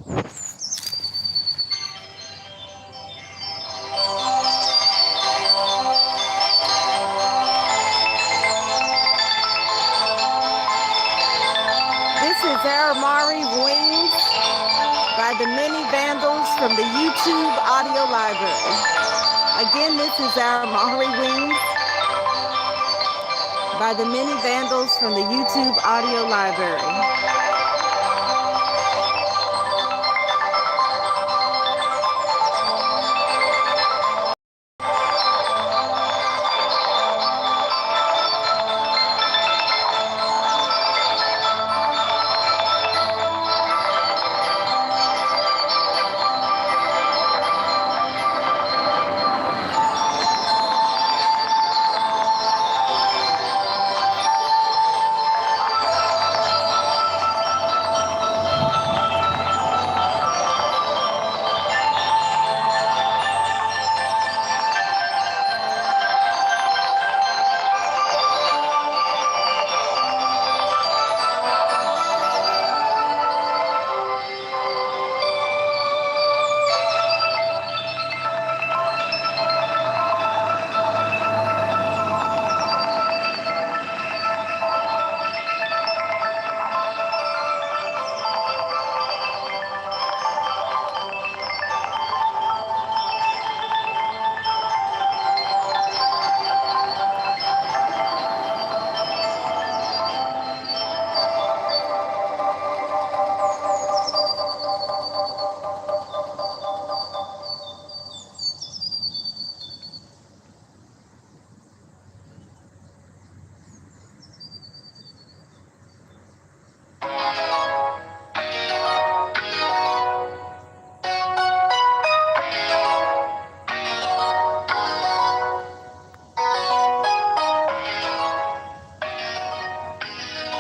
This is Aramari Wings by the Many Vandals from the YouTube Audio Library. Again, this is Aramari Wings by the Many Vandals from the YouTube Audio Library.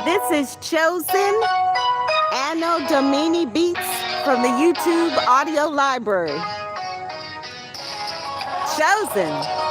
This is Chosen Anno Domini Beats from the YouTube Audio Library. Chosen.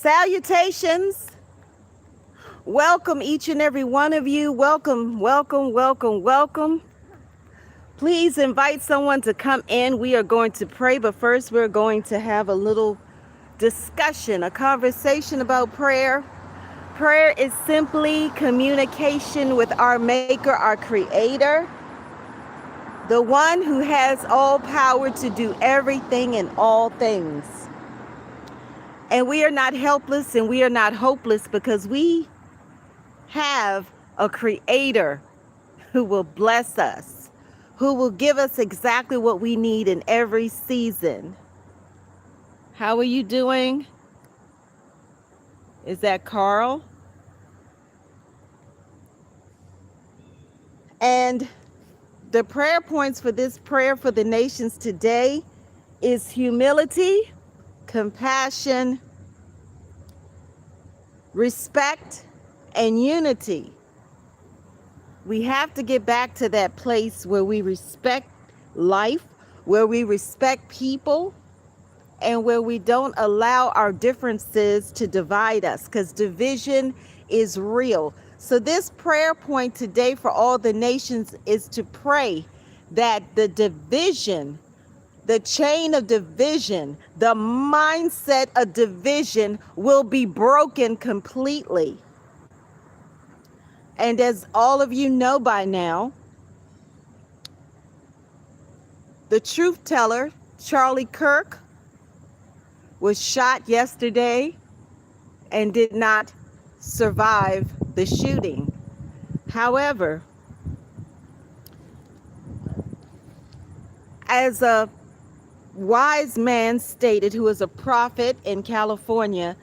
Salutations. Welcome each and every one of you. Welcome, welcome, welcome, welcome. Please invite someone to come in. We are going to pray, but first we're going to have a little discussion, a conversation about prayer. Prayer is simply communication with our Maker, our Creator, the one who has all power to do everything and all things. And we are not helpless and we are not hopeless because we have a Creator who will bless us, who will give us exactly what we need in every season. How are you doing? Is that Carl? And the prayer points for this prayer for the nations today is humility, compassion, respect, and unity. We have to get back to that place where we respect life, where we respect people, and where we don't allow our differences to divide us, because division is real. So this prayer point today for all the nations is to pray that the division, the chain of division, the mindset of division will be broken completely. And as all of you know by now, the truth teller, Charlie Kirk, was shot yesterday and did not survive the shooting. However, as a wise man stated, who is a prophet in California,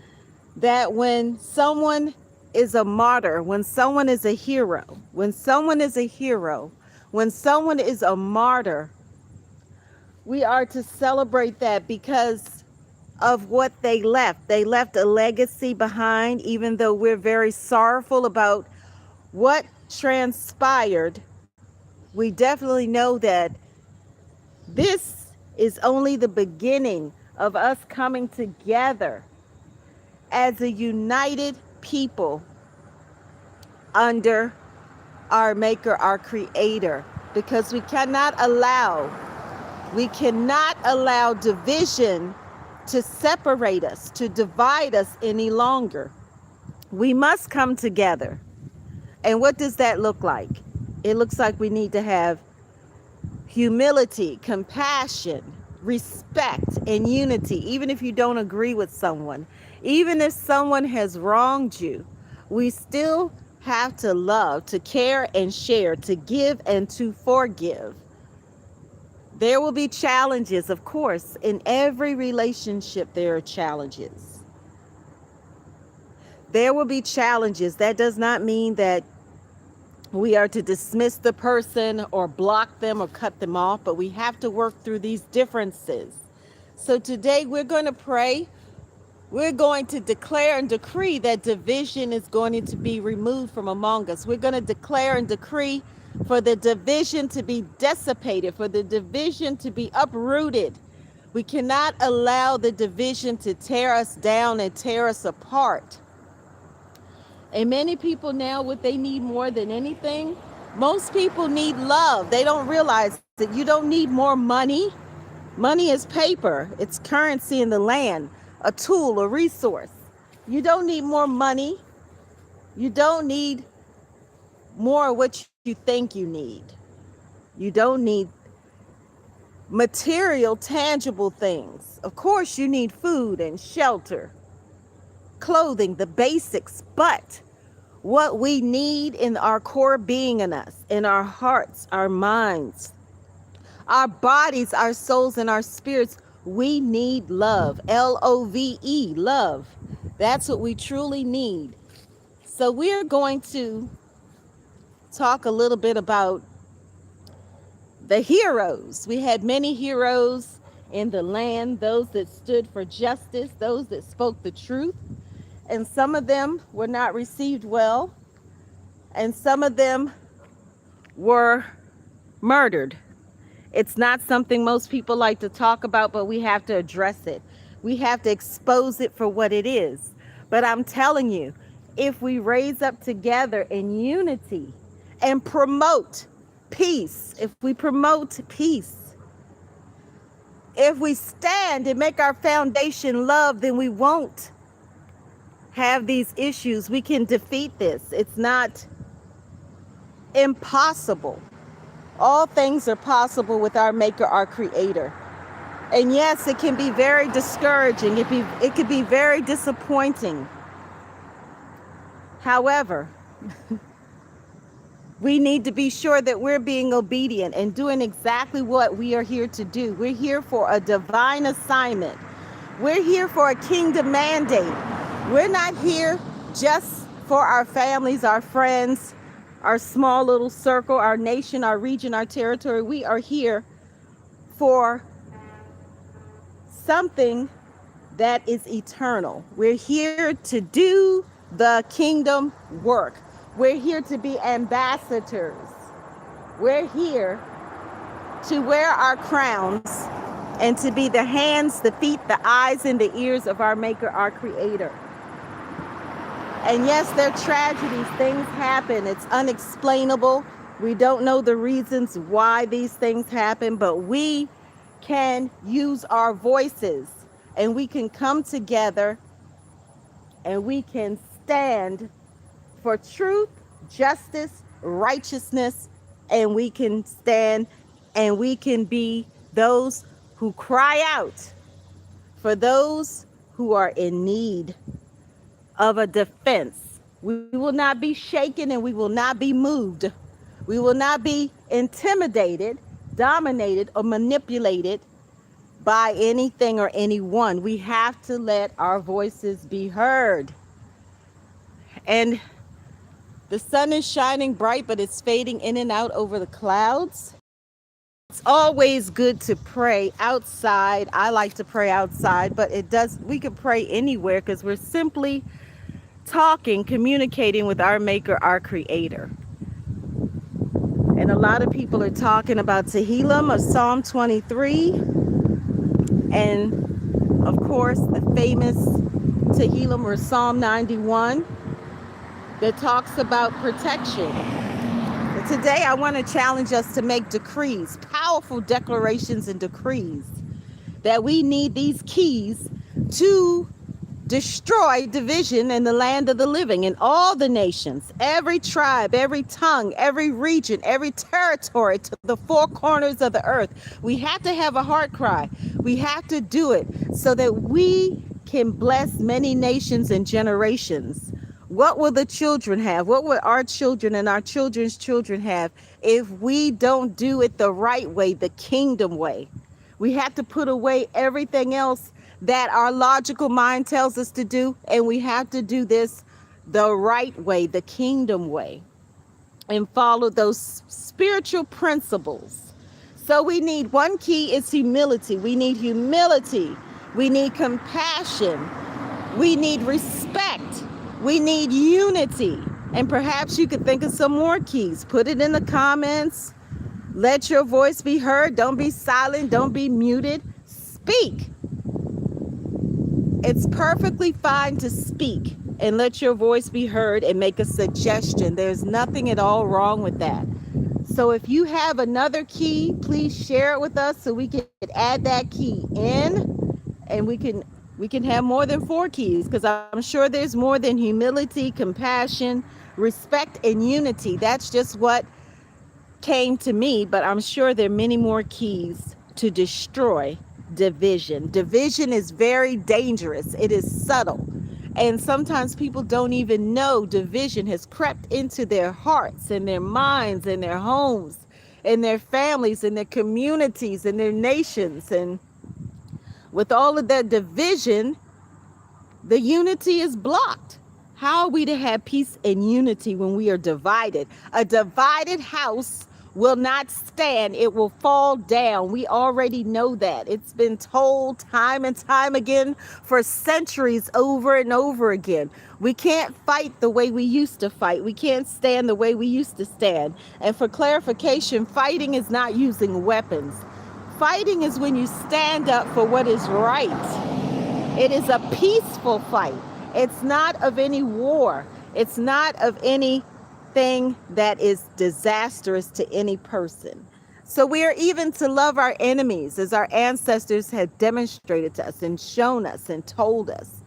that when someone is a martyr, when someone is a hero, when someone is a martyr, we are to celebrate that because of what they left. They left a legacy behind, even though we're very sorrowful about what transpired. We definitely know that this is only the beginning of us coming together as a united people under our Maker, our Creator, because we cannot allow division to separate us, to divide us any longer. We must come together. And what does that look like? It looks like we need to have humility, compassion, respect, and unity. Even if you don't agree with someone, even if someone has wronged you, we still have to love, to care and share, to give and to forgive. There will be challenges, of course. In every relationship, there are challenges. There will be challenges. That does not mean that we are to dismiss the person or block them or cut them off, but we have to work through these differences. So today we're going to pray. We're going to declare and decree that division is going to be removed from among us. We're going to declare and decree for the division to be dissipated, for the division to be uprooted. We cannot allow the division to tear us down and tear us apart. And many people now, what they need more than anything, most people need love. They don't realize that you don't need more money. Money is paper. It's currency in the land, a tool, a resource. You don't need more money. You don't need more of what you think you need. You don't need material, tangible things. Of course, you need food and shelter, clothing, the basics, but what we need in our core being in us, in our hearts, our minds, our bodies, our souls, and our spirits, we need love. Love, love. That's what we truly need. So we're going to talk a little bit about the heroes. We had many heroes in the land, those that stood for justice, those that spoke the truth, and some of them were not received well, and some of them were murdered. It's not something most people like to talk about, but we have to address it. We have to expose it for what it is. But I'm telling you, if we raise up together in unity and promote peace, if we promote peace, if we stand and make our foundation love, then we won't have these issues. We can defeat this. It's not impossible. All things are possible with our Maker, our Creator. And yes, it can be very discouraging. It could be very disappointing. However, we need to be sure that we're being obedient and doing exactly what we are here to do. We're here for a divine assignment. We're here for a kingdom mandate. We're not here just for our families, our friends, our small little circle, our nation, our region, our territory. We are here for something that is eternal. We're here to do the kingdom work. We're here to be ambassadors. We're here to wear our crowns and to be the hands, the feet, the eyes, and the ears of our Maker, our Creator. And yes, there are tragedies. Things happen. It's unexplainable. We don't know the reasons why these things happen, but we can use our voices and we can come together and we can stand for truth, justice, righteousness, and we can stand and we can be those who cry out for those who are in need of a defense. We will not be shaken and we will not be moved. We will not be intimidated, dominated, or manipulated by anything or anyone. We have to let our voices be heard. And the sun is shining bright, but it's fading in and out over the clouds. It's always good to pray outside. I like to pray outside, but we could pray anywhere because we're simply talking, communicating with our Maker, our Creator. And a lot of people are talking about Tehillim or Psalm 23. And of course, the famous Tehillim or Psalm 91 that talks about protection. But today I want to challenge us to make decrees, powerful declarations and decrees, that we need these keys to destroy division in the land of the living, in all the nations, every tribe, every tongue, every region, every territory, to the four corners of the earth. We have to have a heart cry. We have to do it so that we can bless many nations and generations. What will the children have? What will our children and our children's children have if we don't do it the right way, the kingdom way? We have to put away everything else that our logical mind tells us to do, and we have to do this the right way, the kingdom way, and follow those spiritual principles. So we need, one key is humility. We need humility. We need compassion. We need respect. We need unity. And perhaps you could think of some more keys. Put it in the comments. Let your voice be heard. Don't be silent. Don't be muted. Speak. It's perfectly fine to speak and let your voice be heard and make a suggestion. There's nothing at all wrong with that. So if you have another key, please share it with us so we can add that key in, and we can have more than 4 keys, because I'm sure there's more than humility, compassion, respect, and unity. That's just what came to me, but I'm sure there are many more keys to destroy division. Division is very dangerous. It is subtle. And sometimes people don't even know division has crept into their hearts and their minds and their homes and their families and their communities and their nations. And with all of that division, the unity is blocked. How are we to have peace and unity when we are divided? A divided house will not stand. It will fall down. We already know that. It's been told time and time again for centuries, over and over again. We can't fight the way we used to fight. We can't stand the way we used to stand. And for clarification, fighting is not using weapons. Fighting is when you stand up for what is right. It is a peaceful fight. It's not of any war. It's not of anything that is disastrous to any person. So we are even to love our enemies, as our ancestors have demonstrated to us and shown us and told us.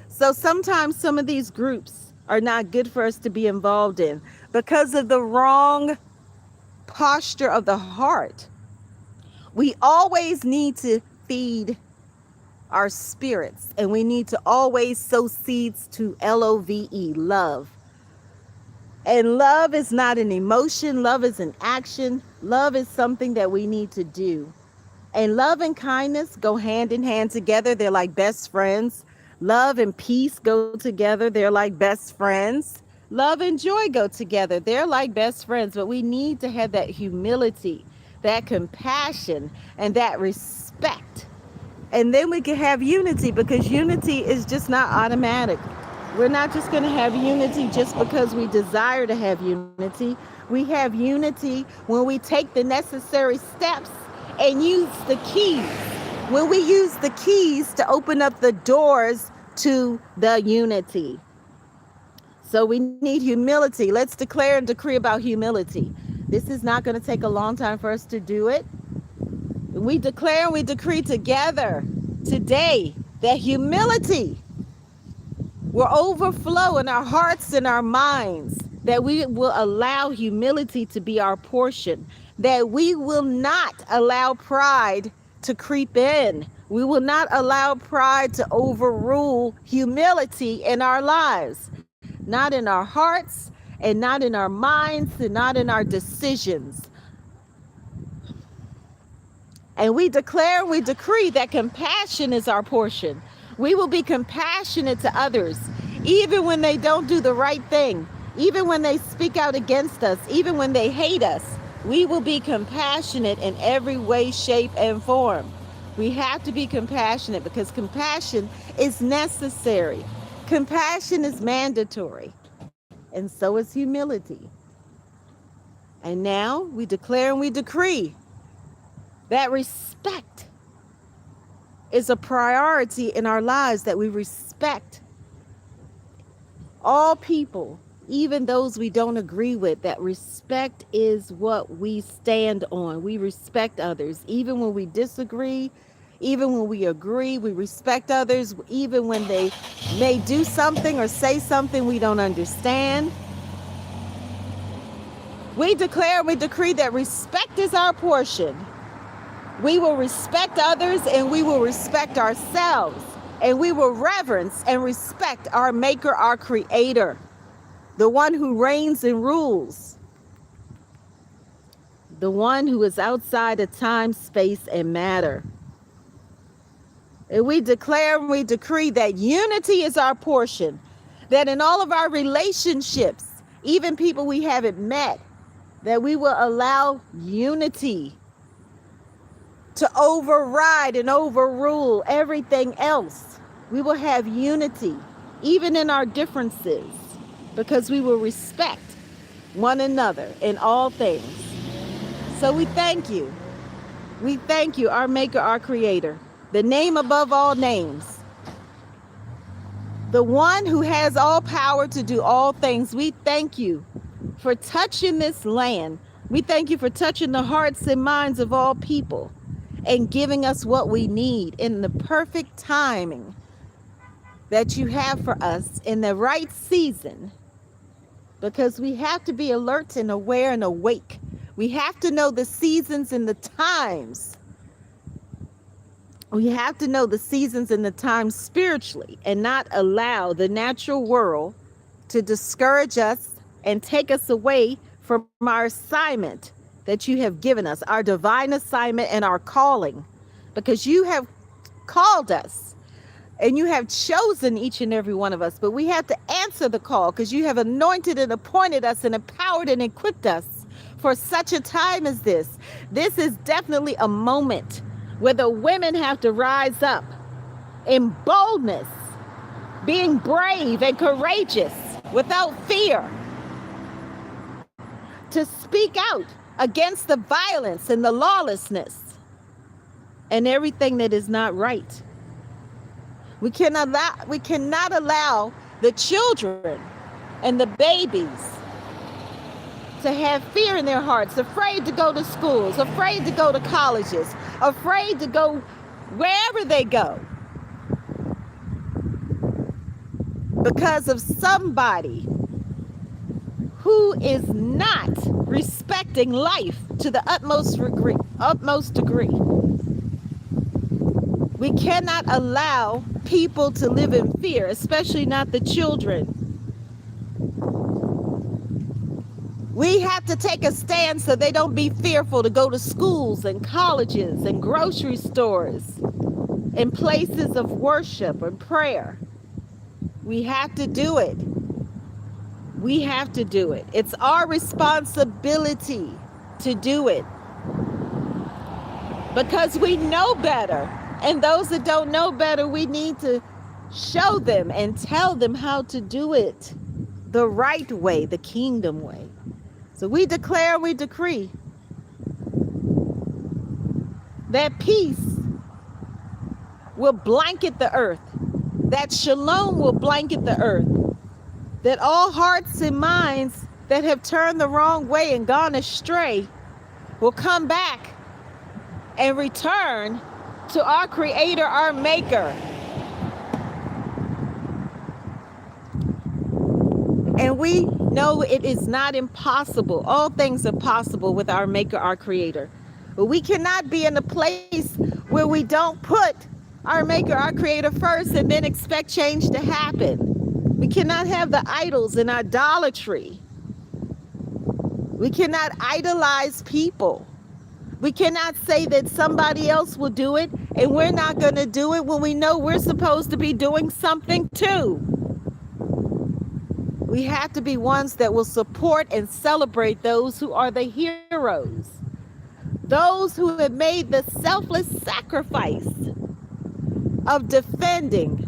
So sometimes some of these groups are not good for us to be involved in because of the wrong posture of the heart. We always need to feed our spirits, and we need to always sow seeds to LOVE, love. And love is not an emotion, love is an action. Love is something that we need to do. And love and kindness go hand in hand together. They're like best friends. Love and peace go together. They're like best friends. Love and joy go together. They're like best friends. But we need to have that humility, that compassion, and that respect. And then we can have unity, because unity is just not automatic. We're not just going to have unity just because we desire to have unity. We have unity when we take the necessary steps and use the keys. When we use the keys to open up the doors to the unity. So we need humility. Let's declare and decree about humility. This is not going to take a long time for us to do it. We declare and we decree together today that humility will overflow in our hearts and our minds, that we will allow humility to be our portion, that we will not allow pride to creep in. We will not allow pride to overrule humility in our lives, not in our hearts and not in our minds and not in our decisions. And we declare and we decree that compassion is our portion. We will be compassionate to others, even when they don't do the right thing, even when they speak out against us, even when they hate us. We will be compassionate in every way, shape, and form. We have to be compassionate because compassion is necessary. Compassion is mandatory, and so is humility. And now we declare and we decree that respect is a priority in our lives, that we respect all people, even those we don't agree with. That respect is what we stand on. We respect others, even when we disagree, even when we agree. We respect others, even when they may do something or say something we don't understand. We declare and we decree that respect is our portion. We will respect others and we will respect ourselves, and we will reverence and respect our Maker, our Creator, the one who reigns and rules, the one who is outside of time, space, and matter. And we declare and we decree that unity is our portion, that in all of our relationships, even people we haven't met, that we will allow unity to override and overrule everything else. We will have unity, even in our differences, because we will respect one another in all things. So we thank you. We thank you, our Maker, our Creator, the name above all names, the one who has all power to do all things. We thank you for touching this land. We thank you for touching the hearts and minds of all people and giving us what we need in the perfect timing that you have for us in the right season, because we have to be alert and aware and awake. We have to know the seasons and the times. We have to know the seasons and the times spiritually, and not allow the natural world to discourage us and take us away from our assignment that you have given us, our divine assignment and our calling, because you have called us and you have chosen each and every one of us. But we have to answer the call, because you have anointed and appointed us and empowered and equipped us for such a time as this. This is definitely a moment where the women have to rise up in boldness, being brave and courageous without fear, to speak out against the violence and the lawlessness and everything that is not right. We cannot allow the children and the babies to have fear in their hearts, afraid to go to schools, afraid to go to colleges, afraid to go wherever they go because of somebody who is not respecting life to the utmost degree. We cannot allow people to live in fear, especially not the children. We have to take a stand so they don't be fearful to go to schools and colleges and grocery stores and places of worship and prayer. We have to do it. We have to do it. It's our responsibility to do it because we know better. And those that don't know better, we need to show them and tell them how to do it the right way, the kingdom way. So we declare, we decree that peace will blanket the earth, that shalom will blanket the earth, that all hearts and minds that have turned the wrong way and gone astray will come back and return to our Creator, our Maker. And we know it is not impossible. All things are possible with our Maker, our Creator. But we cannot be in a place where we don't put our Maker, our Creator first and then expect change to happen. We cannot have the idols and idolatry. We cannot idolize people. We cannot say that somebody else will do it and we're not going to do it when we know we're supposed to be doing something too. We have to be ones that will support and celebrate those who are the heroes, those who have made the selfless sacrifice of defending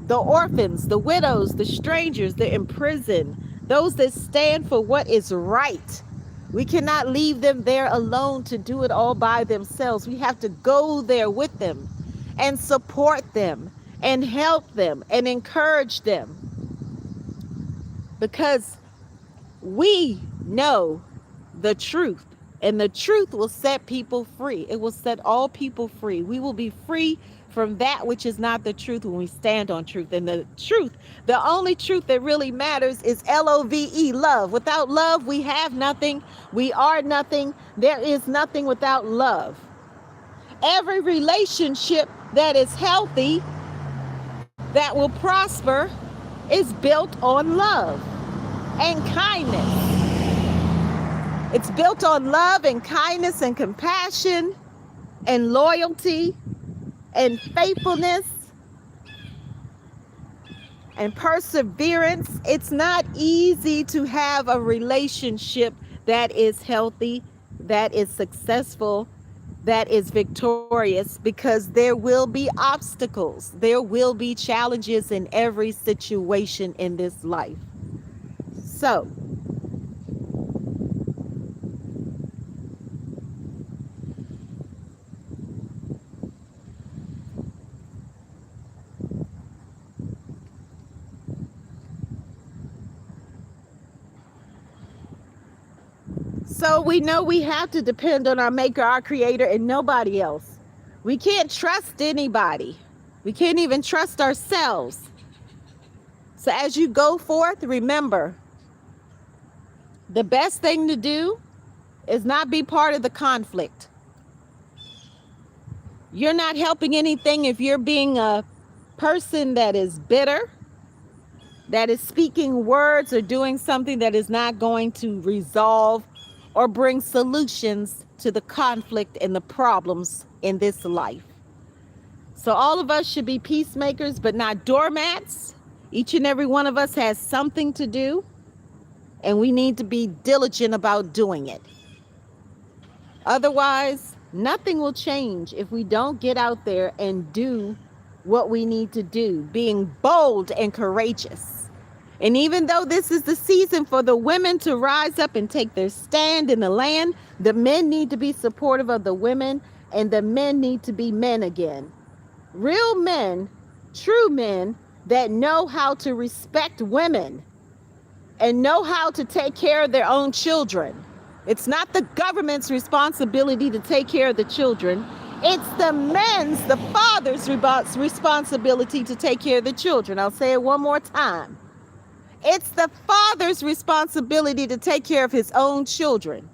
the orphans, the widows, the strangers, the imprisoned, those that stand for what is right. We cannot leave them there alone to do it all by themselves. We have to go there with them and support them and help them and encourage them, because we know the truth, and the truth will set people free. It will set all people free. We will be free from that which is not the truth when we stand on truth. And the truth, the only truth that really matters is LOVE, love. Without love, we have nothing. We are nothing. There is nothing without love. Every relationship that is healthy, that will prosper, is built on love and kindness. It's built on love and kindness and compassion and loyalty and faithfulness and perseverance. It's not easy to have a relationship that is healthy, that is successful, that is victorious, because there will be obstacles. There will be challenges in every situation in this life. So, we know we have to depend on our Maker, our Creator, and nobody else. We can't trust anybody. We can't even trust ourselves. So as you go forth, remember, the best thing to do is not be part of the conflict. You're not helping anything if you're being a person that is bitter, that is speaking words or doing something that is not going to resolve or bring solutions to the conflict and the problems in this life. So all of us should be peacemakers, but not doormats. Each and every one of us has something to do, and we need to be diligent about doing it. Otherwise, nothing will change if we don't get out there and do what we need to do, being bold and courageous. And even though this is the season for the women to rise up and take their stand in the land, the men need to be supportive of the women, and the men need to be men again. Real men true men that know how to respect women and know how to take care of their own children. It's not the government's responsibility to take care of the children. It's the father's responsibility to take care of the children. I'll say it one more time. It's the father's responsibility to take care of his own children.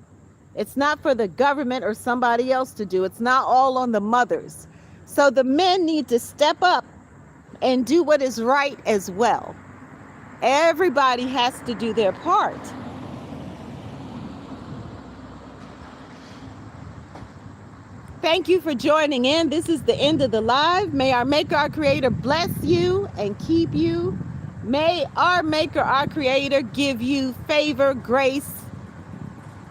It's not for the government or somebody else to do. It's not all on the mothers. So the men need to step up and do what is right as well. Everybody has to do their part. Thank you for joining in. This is the end of the live. May our Maker, our Creator bless you and keep you. May our Maker, our Creator give you favor, grace,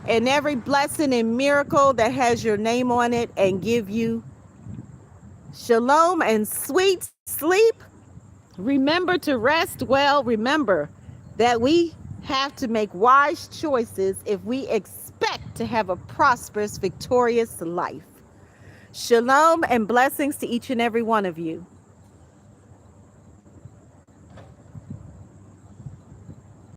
and every blessing and miracle that has your name on it, and give you shalom and sweet sleep. Remember to rest well. Remember that we have to make wise choices if we expect to have a prosperous, victorious life. Shalom and blessings to each and every one of you.